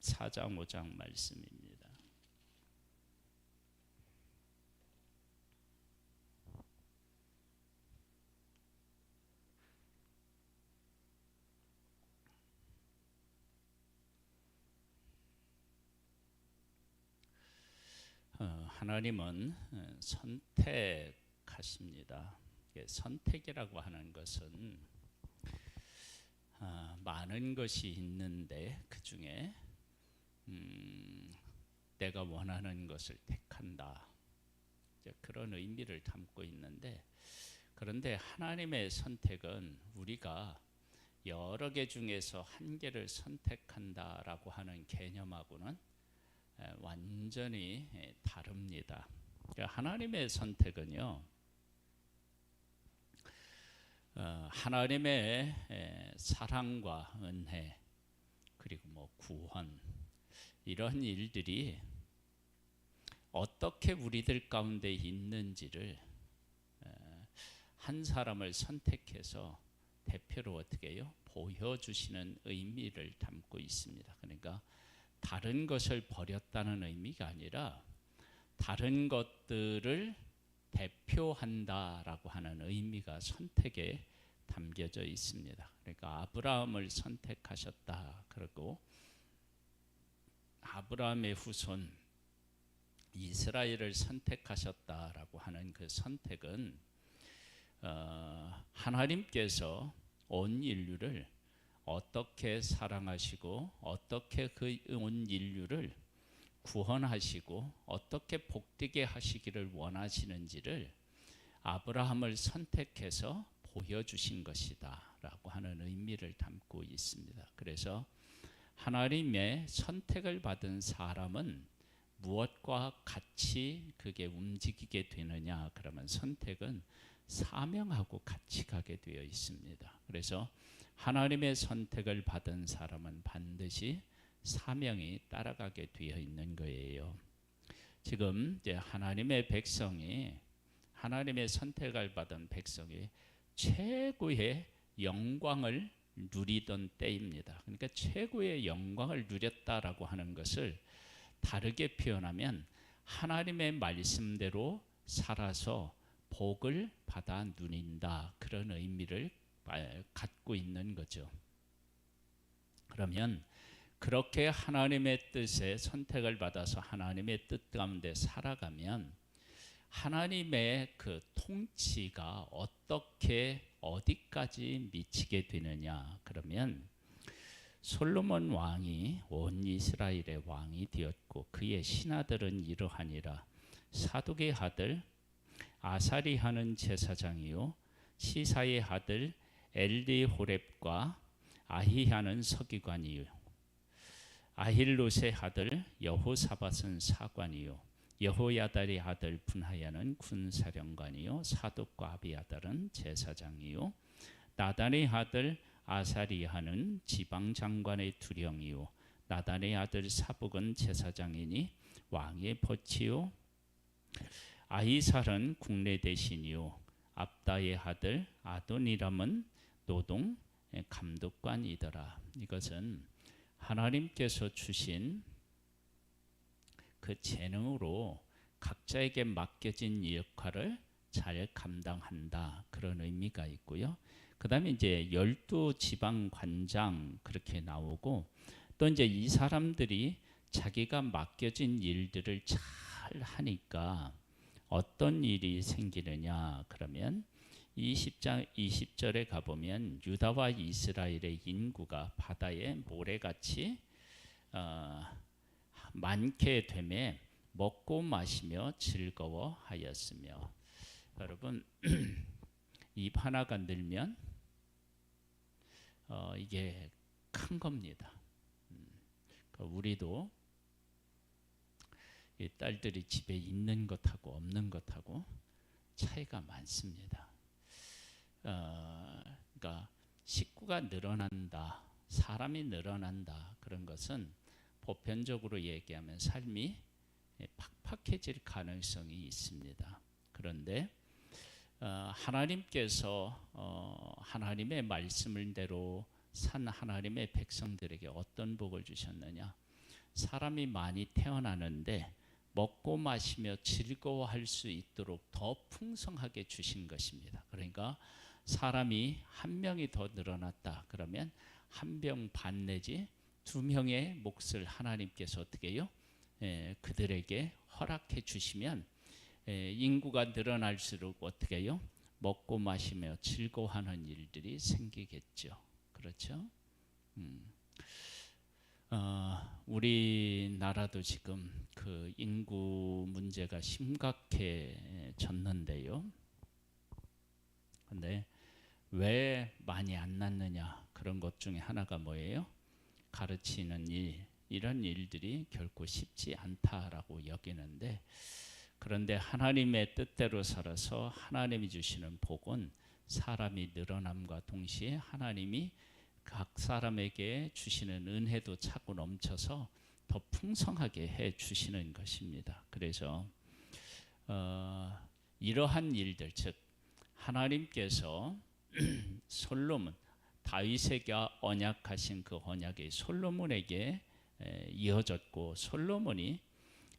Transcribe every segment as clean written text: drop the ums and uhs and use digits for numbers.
4장 5장 말씀입니다. 하나님은 선택하십니다. 선택이라고 하는 것은 많은 것이 있는데 그 중에 내가 원하는 것을 택한다, 그런 의미를 담고 있는데, 그런데 하나님의 선택은 우리가 여러 개 중에서 한 개를 선택한다라고 하는 개념하고는 완전히 다릅니다. 하나님의 선택은요, 하나님의 사랑과 은혜, 그리고 구원, 이런 일들이 어떻게 우리들 가운데 있는지를 한 사람을 선택해서 대표로 어떻게 해요? 보여주시는 의미를 담고 있습니다. 그러니까 다른 것을 버렸다는 의미가 아니라 다른 것들을 대표한다라고 하는 의미가 선택에 담겨져 있습니다. 그러니까 아브라함을 선택하셨다, 그리고 아브라함의 후손 이스라엘을 선택하셨다라고 하는 그 선택은 하나님께서 온 인류를 어떻게 사랑하시고 어떻게 그 온 인류를 구원하시고 어떻게 복되게 하시기를 원하시는지를 아브라함을 선택해서 보여주신 것이다 라고 하는 의미를 담고 있습니다. 그래서 하나님의 선택을 받은 사람은 무엇과 같이 그게 움직이게 되느냐, 그러면 선택은 사명하고 같이 가게 되어 있습니다. 그래서 하나님의 선택을 받은 사람은 반드시 사명이 따라가게 되어 있는 거예요. 지금 이제 하나님의 백성이, 하나님의 선택을 받은 백성이 최고의 영광을 누리던 때입니다. 그러니까 최고의 영광을 누렸다라고 하는 것을 다르게 표현하면 하나님의 말씀대로 살아서 복을 받아 누린다, 그런 의미를 갖고 있는 거죠. 그러면 그렇게 하나님의 뜻에 선택을 받아서 하나님의 뜻 가운데 살아가면 하나님의 그 통치가 어떻게 어디까지 미치게 되느냐, 그러면 솔로몬 왕이 온 이스라엘의 왕이 되었고 그의 신하들은 이러하니라. 사독의 아들 아사리하는 제사장이요 시사의 아들 엘리호렙과 아히야는 서기관이요 아힐롯의 아들 여호사밧은 사관이요 여호야달의 아들 분하야는 군사령관이요 사독과 아비아달은 제사장이요 나단의 아들 아사리야는 지방장관의 두령이요 나단의 아들 사복은 제사장이니 왕의 벗이요 아히살은 국내 대신이요 압다의 아들 아도니람은 노동 감독관이더라. 이것은 하나님께서 주신 그 재능으로 각자에게 맡겨진 역할을 잘 감당한다, 그런 의미가 있고요. 그 다음에 이제 12지방 관장 그렇게 나오고, 또 이제 이 사람들이 자기가 맡겨진 일들을 잘 하니까 어떤 일이 생기느냐, 그러면 20절에 가보면 유다와 이스라엘의 인구가 바다의 모래같이 많게 되매 먹고 마시며 즐거워하였으며, 여러분 입 하나가 늘면 이게 큰 겁니다. 우리도 이 딸들이 집에 있는 것하고 없는 것하고 차이가 많습니다. 그러니까 식구가 늘어난다, 사람이 늘어난다, 그런 것은 보편적으로 얘기하면 삶이 팍팍해질 가능성이 있습니다. 그런데 하나님께서 하나님의 말씀을 대로 산 하나님의 백성들에게 어떤 복을 주셨느냐, 사람이 많이 태어나는데 먹고 마시며 즐거워할 수 있도록 더 풍성하게 주신 것입니다. 그러니까 사람이 한 명이 더 늘어났다 그러면 한 병 반 내지 두 명의 몫을 하나님께서 어떻게 해요? 그들에게 허락해 주시면 인구가 늘어날수록 어떻게 해요? 먹고 마시며 즐거워하는 일들이 생기겠죠. 그렇죠? 우리나라도 지금 그 인구 문제가 심각해졌는데요. 근데 왜 많이 안 낳느냐? 그런 것 중에 하나가 뭐예요? 가르치는 일, 이런 일들이 결코 쉽지 않다라고 여기는데, 그런데 하나님의 뜻대로 살아서 하나님이 주시는 복은 사람이 늘어남과 동시에 하나님이 각 사람에게 주시는 은혜도 차고 넘쳐서 더 풍성하게 해 주시는 것입니다. 그래서 이러한 일들, 즉 하나님께서 솔로몬, 다윗에게 언약하신 그 언약이 솔로몬에게 이어졌고, 솔로몬이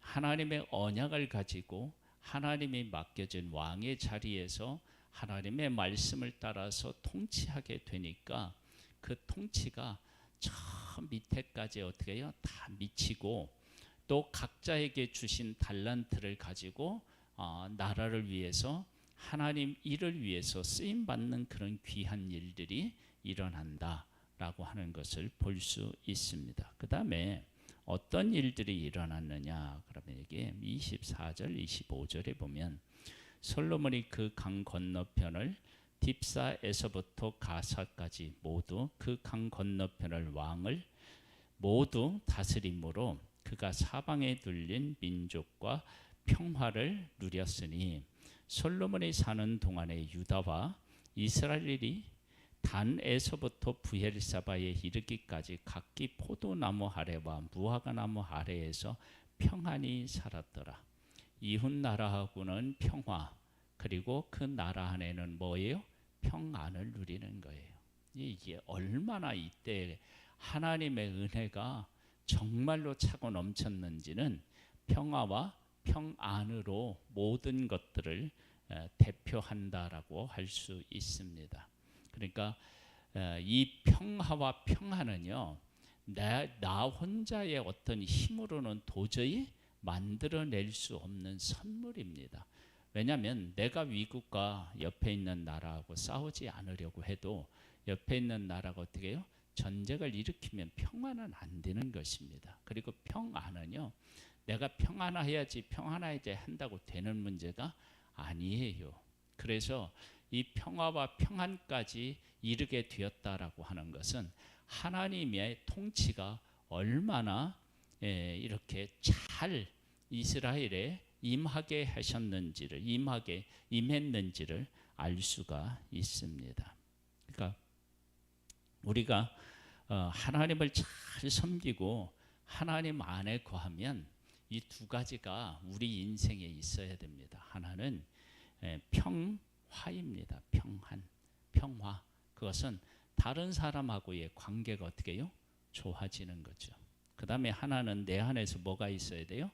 하나님의 언약을 가지고 하나님이 맡겨진 왕의 자리에서 하나님의 말씀을 따라서 통치하게 되니까 그 통치가 저 밑에까지 어떻게 해요? 다 미치고, 또 각자에게 주신 달란트를 가지고 나라를 위해서, 하나님 일을 위해서 쓰임 받는 그런 귀한 일들이 일어난다라고 하는 것을 볼 수 있습니다. 그 다음에 어떤 일들이 일어났느냐 그러면 이게 24절 25절에 보면 솔로몬이 그 강 건너편을 딥사에서부터 가사까지 모두 그 강 건너편을 왕을 모두 다스림으로 그가 사방에 둘린 민족과 평화를 누렸으니, 솔로몬이 사는 동안에 유다와 이스라엘이 단에서부터 부엘사바에 이르기까지 각기 포도나무 아래와 무화과나무 아래에서 평안히 살았더라. 이웃 나라하고는 평화, 그리고 그 나라 안에는 뭐예요? 평안을 누리는 거예요. 이게 얼마나 이때 하나님의 은혜가 정말로 차고 넘쳤는지는 평화와 평안으로 모든 것들을 대표한다라고 할 수 있습니다. 그러니까 이 평화와 평안은요, 나 혼자의 어떤 힘으로는 도저히 만들어낼 수 없는 선물입니다. 왜냐하면 내가 위국과 옆에 있는 나라하고 싸우지 않으려고 해도 옆에 있는 나라가 어떻게 해요? 전쟁을 일으키면 평안은 안 되는 것입니다. 그리고 평안은요, 내가 평안해야지 한다고 되는 문제가 아니에요. 그래서 이 평화와 평안까지 이르게 되었다라고 하는 것은 하나님의 통치가 얼마나 이렇게 잘 이스라엘에 임하게 하셨는지를, 임했는지를 알 수가 있습니다. 그러니까 우리가 하나님을 잘 섬기고 하나님 안에 거하면 이 두 가지가 우리 인생에 있어야 됩니다. 하나는 평화입니다. 평화. 그것은 다른 사람하고의 관계가 어떻게 해요? 좋아지는 거죠. 그 다음에 하나는 내 안에서 뭐가 있어야 돼요?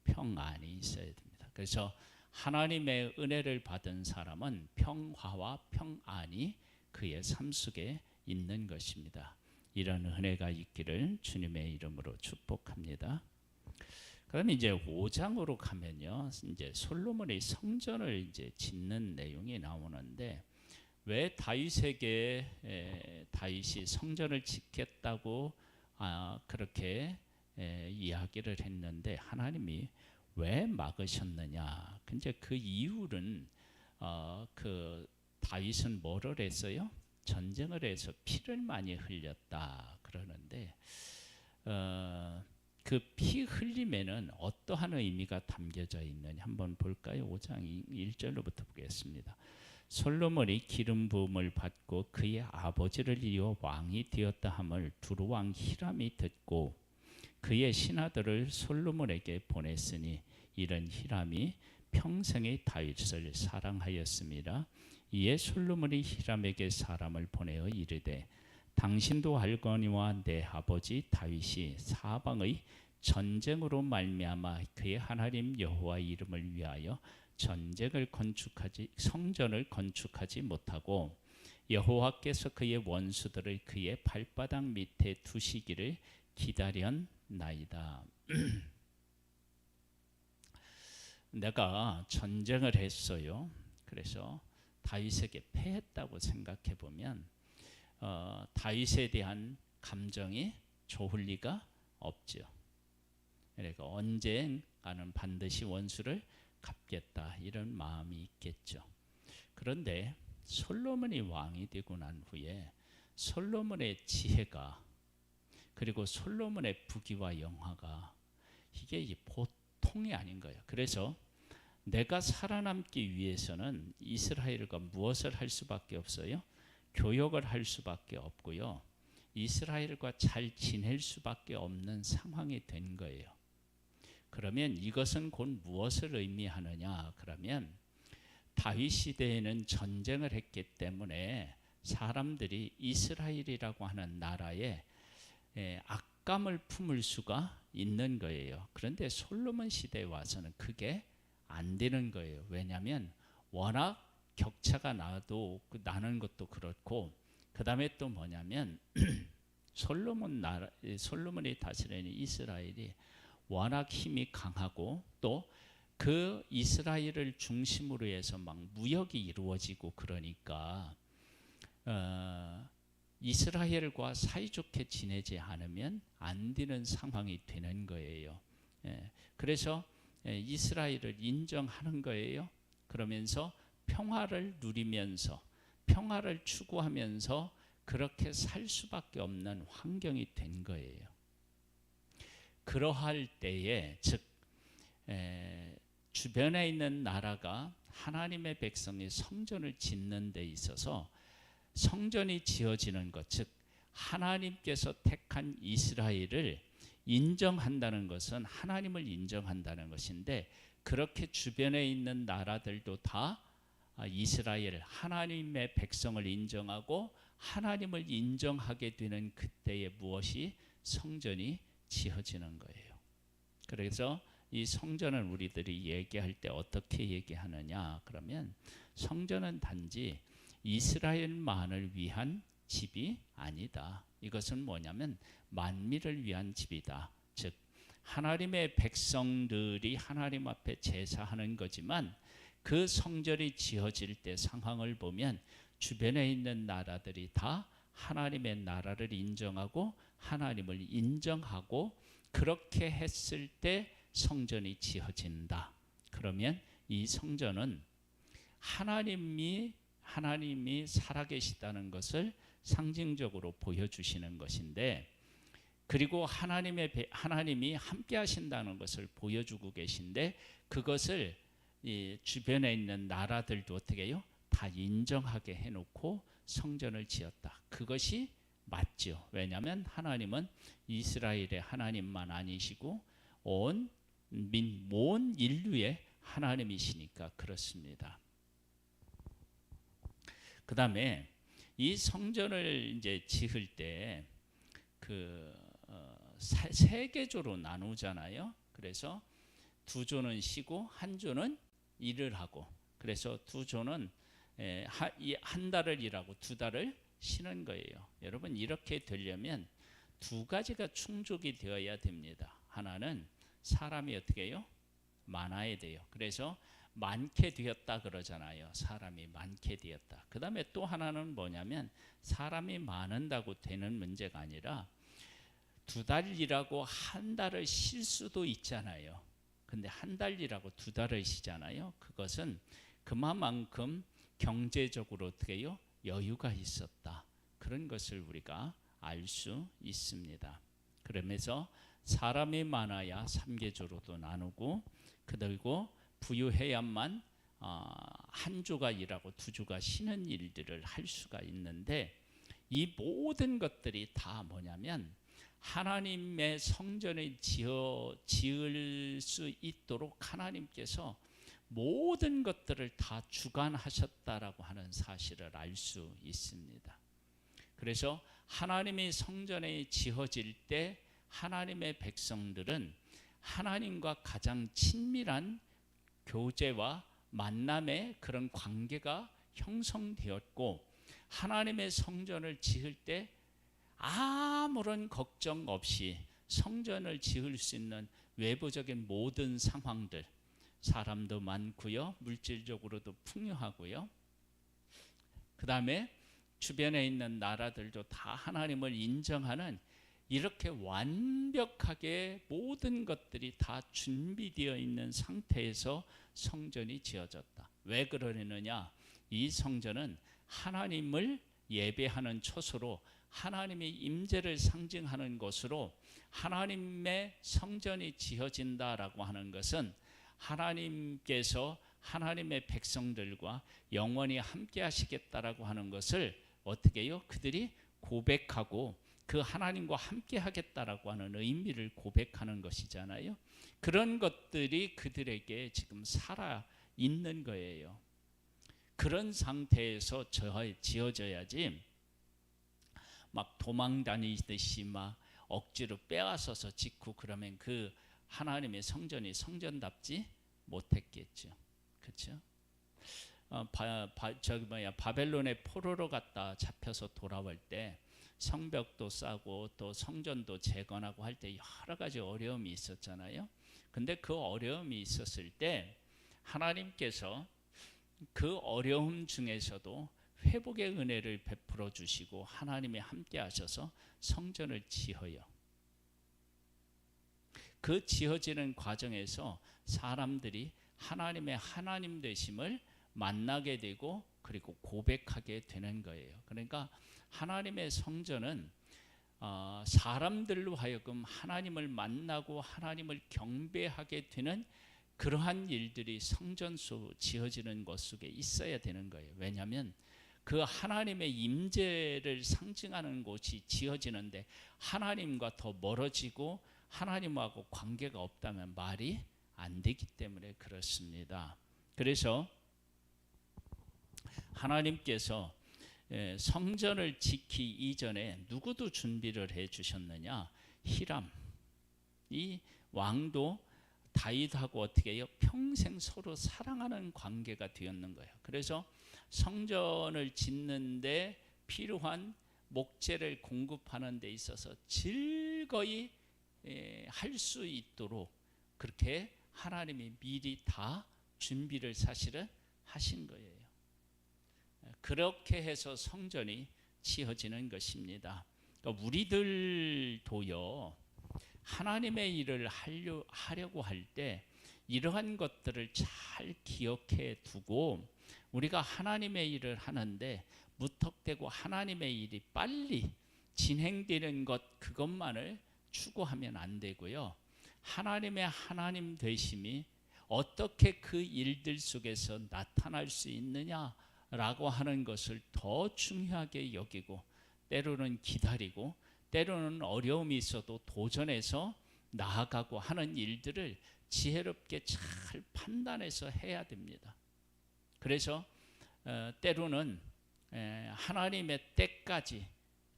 평안이 있어야 됩니다. 그래서 하나님의 은혜를 받은 사람은 평화와 평안이 그의 삶 속에 있는 것입니다. 이런 은혜가 있기를 주님의 이름으로 축복합니다. 그럼 이제 5장으로 가면요, 이제 솔로몬이 성전을 이제 짓는 내용이 나오는데, 왜 다윗에게 다윗이 성전을 짓겠다고 그렇게 이야기를 했는데 하나님이 왜 막으셨느냐? 근데 그 이유는 그 다윗은 뭐를 했어요? 전쟁을 해서 피를 많이 흘렸다 그러는데, 그 피 흘림에는 어떠한 의미가 담겨져 있느냐 한번 볼까요? 5장 1절로부터 보겠습니다. 솔로몬이 기름 부음을 받고 그의 아버지를 이어 왕이 되었다 함을 두루왕 히람이 듣고 그의 신하들을 솔로몬에게 보냈으니, 이런 히람이 평생의 다윗을 사랑하였습니다. 이에 솔로몬이 히람에게 사람을 보내어 이르되, 당신도 알거니와 내 아버지 다윗이 사방의 전쟁으로 말미암아 그의 하나님 여호와 이름을 위하여 성전을 건축하지 못하고 여호와께서 그의 원수들을 그의 발바닥 밑에 두시기를 기다렸나이다. 내가 전쟁을 했어요. 그래서 다윗에게 패했다고 생각해 보면 다윗에 대한 감정이 좋을 리가 없죠. 그러니까 언젠가는 반드시 원수를 갚겠다 이런 마음이 있겠죠. 그런데 솔로몬이 왕이 되고 난 후에 솔로몬의 지혜가 그리고 솔로몬의 부귀와 영화가 이게 보통이 아닌 거예요. 그래서 내가 살아남기 위해서는 이스라엘과 무엇을 할 수밖에 없어요? 교역을 할 수밖에 없고요. 이스라엘과 잘 지낼 수밖에 없는 상황이 된 거예요. 그러면 이것은 곧 무엇을 의미하느냐? 그러면 다윗 시대에는 전쟁을 했기 때문에 사람들이 이스라엘이라고 하는 나라에 악감을 품을 수가 있는 거예요. 그런데 솔로몬 시대에 와서는 그게 안 되는 거예요. 왜냐하면 워낙 격차가 나는 것도 그렇고, 그 다음에 또 뭐냐면 솔로몬이 다스리는 이스라엘이 워낙 힘이 강하고 또 그 이스라엘을 중심으로 해서 막 무역이 이루어지고 그러니까 이스라엘과 사이좋게 지내지 않으면 안 되는 상황이 되는 거예요. 그래서 이스라엘을 인정하는 거예요. 그러면서 평화를 누리면서 평화를 추구하면서 그렇게 살 수밖에 없는 환경이 된 거예요. 그러할 때에 즉 주변에 있는 나라가 하나님의 백성이 성전을 짓는 데 있어서 성전이 지어지는 것, 즉 하나님께서 택한 이스라엘을 인정한다는 것은 하나님을 인정한다는 것인데, 그렇게 주변에 있는 나라들도 다 이스라엘 하나님의 백성을 인정하고 하나님을 인정하게 되는 그때에 무엇이 성전이 지어지는 거예요. 그래서 이 성전은 우리들이 얘기할 때 어떻게 얘기하느냐? 그러면 성전은 단지 이스라엘만을 위한 집이 아니다. 이것은 뭐냐면 만민을 위한 집이다. 즉 하나님의 백성들이 하나님 앞에 제사하는 거지만 그 성전이 지어질 때 상황을 보면 주변에 있는 나라들이 다 하나님의 나라를 인정하고 하나님을 인정하고 그렇게 했을 때 성전이 지어진다. 그러면 이 성전은 하나님이 살아계시다는 것을 상징적으로 보여주시는 것인데, 그리고 하나님이 함께 하신다는 것을 보여주고 계신데, 그것을 이 주변에 있는 나라들도 어떻게 해요? 다 인정하게 해놓고 성전을 지었다. 그것이 맞죠. 왜냐하면 하나님은 이스라엘의 하나님만 아니시고 온 인류의 하나님이시니까 그렇습니다. 그 다음에 이 성전을 이제 지을 때 세 개조로 나누잖아요. 그래서 두 조는 쉬고 한 조는 일을 하고, 그래서 두 조는 한 달을 일하고 두 달을 쉬는 거예요. 여러분, 이렇게 되려면 두 가지가 충족이 되어야 됩니다. 하나는 사람이 어떻게 해요? 많아야 돼요. 그래서 많게 되었다 그러잖아요. 사람이 많게 되었다. 그 다음에 또 하나는 뭐냐면 사람이 많은다고 되는 문제가 아니라 두 달 일하고 한 달을 쉴 수도 있잖아요. 근데 한 달 일하고 두 달을 쉬잖아요. 그것은 그만큼 경제적으로 어떻게 해요? 여유가 있었다. 그런 것을 우리가 알 수 있습니다. 그러면서 사람이 많아야 3계조로도 나누고, 그리고 부유해야만 한 조가 일하고 두 조가 쉬는 일들을 할 수가 있는데, 이 모든 것들이 다 뭐냐면 하나님의 성전을 지을 수 있도록 하나님께서 모든 것들을 다 주관하셨다라고 하는 사실을 알 수 있습니다. 그래서 하나님이 성전이 지어질 때 하나님의 백성들은 하나님과 가장 친밀한 교제와 만남의 그런 관계가 형성되었고, 하나님의 성전을 지을 때 아무런 걱정 없이 성전을 지을 수 있는 외부적인 모든 상황들, 사람도 많고요, 물질적으로도 풍요하고요, 그 다음에 주변에 있는 나라들도 다 하나님을 인정하는 이렇게 완벽하게 모든 것들이 다 준비되어 있는 상태에서 성전이 지어졌다. 왜 그러느냐? 이 성전은 하나님을 예배하는 처소로, 하나님의 임재를 상징하는 것으로 하나님의 성전이 지어진다라고 하는 것은 하나님께서 하나님의 백성들과 영원히 함께 하시겠다라고 하는 것을 어떻게 해요? 그들이 고백하고 그 하나님과 함께 하겠다라고 하는 의미를 고백하는 것이잖아요. 그런 것들이 그들에게 지금 살아 있는 거예요. 그런 상태에서 지어져야지 막 도망 다니듯이 막 억지로 빼앗아서 짓고 그러면 그 하나님의 성전이 성전답지 못했겠죠. 그렇죠? 바벨론의 포로로 갔다 잡혀서 돌아올 때 성벽도 쌓고 또 성전도 재건하고 할 때 여러 가지 어려움이 있었잖아요. 근데 그 어려움이 있었을 때 하나님께서 그 어려움 중에서도 회복의 은혜를 베풀어 주시고 하나님이 함께 하셔서 성전을 지어요. 그 지어지는 과정에서 사람들이 하나님의 하나님 되심을 만나게 되고 그리고 고백하게 되는 거예요. 그러니까 하나님의 성전은 사람들로 하여금 하나님을 만나고 하나님을 경배하게 되는 그러한 일들이 성전 속 지어지는 것 속에 있어야 되는 거예요. 왜냐하면 그 하나님의 임재를 상징하는 곳이 지어지는데 하나님과 더 멀어지고 하나님하고 관계가 없다면 말이 안 되기 때문에 그렇습니다. 그래서 하나님께서 성전을 짓기 이전에 누구도 준비를 해 주셨느냐? 히람, 이 왕도 다윗하고 어떻게 해요? 평생 서로 사랑하는 관계가 되었는 거예요. 그래서 성전을 짓는데 필요한 목재를 공급하는 데 있어서 즐거이 할 수 있도록 그렇게 하나님이 미리 다 준비를 사실은 하신 거예요. 그렇게 해서 성전이 지어지는 것입니다. 그러니까 우리들도요, 하나님의 일을 하려고 할 때 이러한 것들을 잘 기억해 두고 우리가 하나님의 일을 하는데 무턱대고 하나님의 일이 빨리 진행되는 것 그것만을 추구하면 안 되고요. 하나님의 하나님 되심이 어떻게 그 일들 속에서 나타날 수 있느냐라고 하는 것을 더 중요하게 여기고 때로는 기다리고 때로는 어려움이 있어도 도전해서 나아가고 하는 일들을 지혜롭게 잘 판단해서 해야 됩니다. 그래서 때로는 하나님의 때까지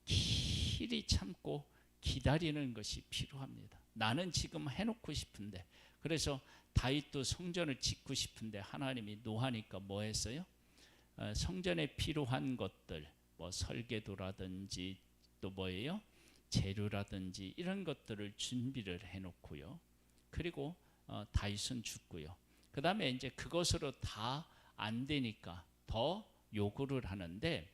길이 참고 기다리는 것이 필요합니다. 나는 지금 해놓고 싶은데, 그래서 다윗도 성전을 짓고 싶은데 하나님이 노하니까 뭐 했어요? 성전에 필요한 것들, 뭐 설계도라든지 또 뭐예요? 재료라든지 이런 것들을 준비를 해놓고요. 그리고 다윗은 죽고요. 그 다음에 이제 그것으로 다 안 되니까 더 요구를 하는데,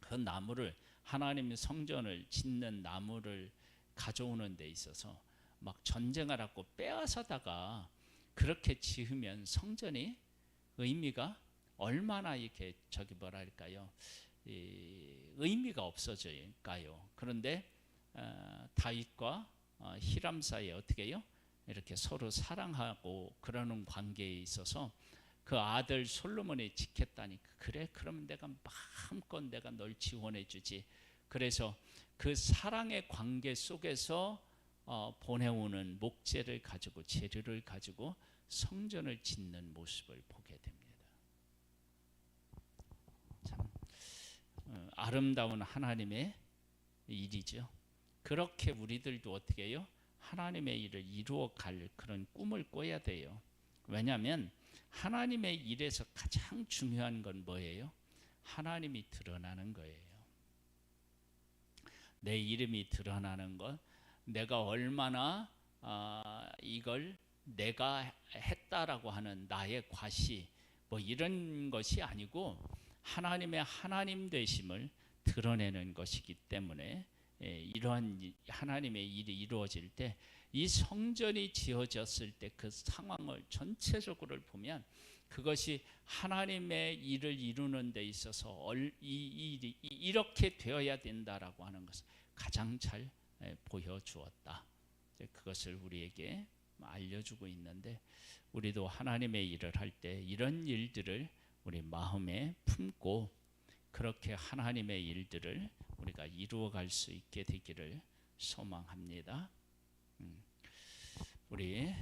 그 나무를 하나님의 성전을 짓는 나무를 가져오는 데 있어서 막 전쟁하라고 빼앗아다가 그렇게 지으면 성전이 의미가 얼마나 이렇게 뭐랄까요? 의미가 없어질까요? 그런데 다윗과 히람 사이에 어떻게 해요? 이렇게 서로 사랑하고 그러는 관계에 있어서 그 아들 솔로몬이 지켰다니까, 그래 그럼 내가 마음껏 내가 널 지원해 주지. 그래서 그 사랑의 관계 속에서 보내오는 목재를 가지고 재료를 가지고 성전을 짓는 모습을 보게 됩니다. 참 아름다운 하나님의 일이죠. 그렇게 우리들도 어떻게 해요? 하나님의 일을 이루어 갈 그런 꿈을 꿔야 돼요. 왜냐하면 하나님의 일에서 가장 중요한 건 뭐예요? 하나님이 드러나는 거예요. 내 이름이 드러나는 것, 내가 얼마나 이걸 내가 했다라고 하는 나의 과시, 뭐 이런 것이 아니고 하나님의 하나님 되심을 드러내는 것이기 때문에 이러한 하나님의 일이 이루어질 때, 이 성전이 지어졌을 때 그 상황을 전체적으로 보면 그것이 하나님의 일을 이루는 데 있어서 이 일이 이렇게 되어야 된다라고 하는 것을 가장 잘 보여주었다. 그것을 우리에게 알려주고 있는데, 우리도 하나님의 일을 할 때 이런 일들을 우리 마음에 품고 그렇게 하나님의 일들을 우리가 이루어갈 수 있게 되기를 소망합니다. 우리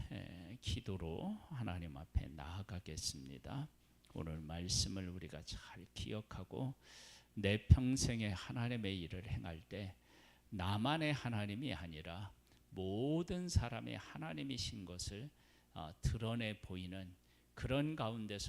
기도로 하나님 앞에 나아가겠습니다. 오늘 말씀을 우리가 잘 기억하고 내 평생에 하나님의 일을 행할 때 나만의 하나님이 아니라 모든 사람의 하나님이신 것을 드러내 보이는 그런 가운데서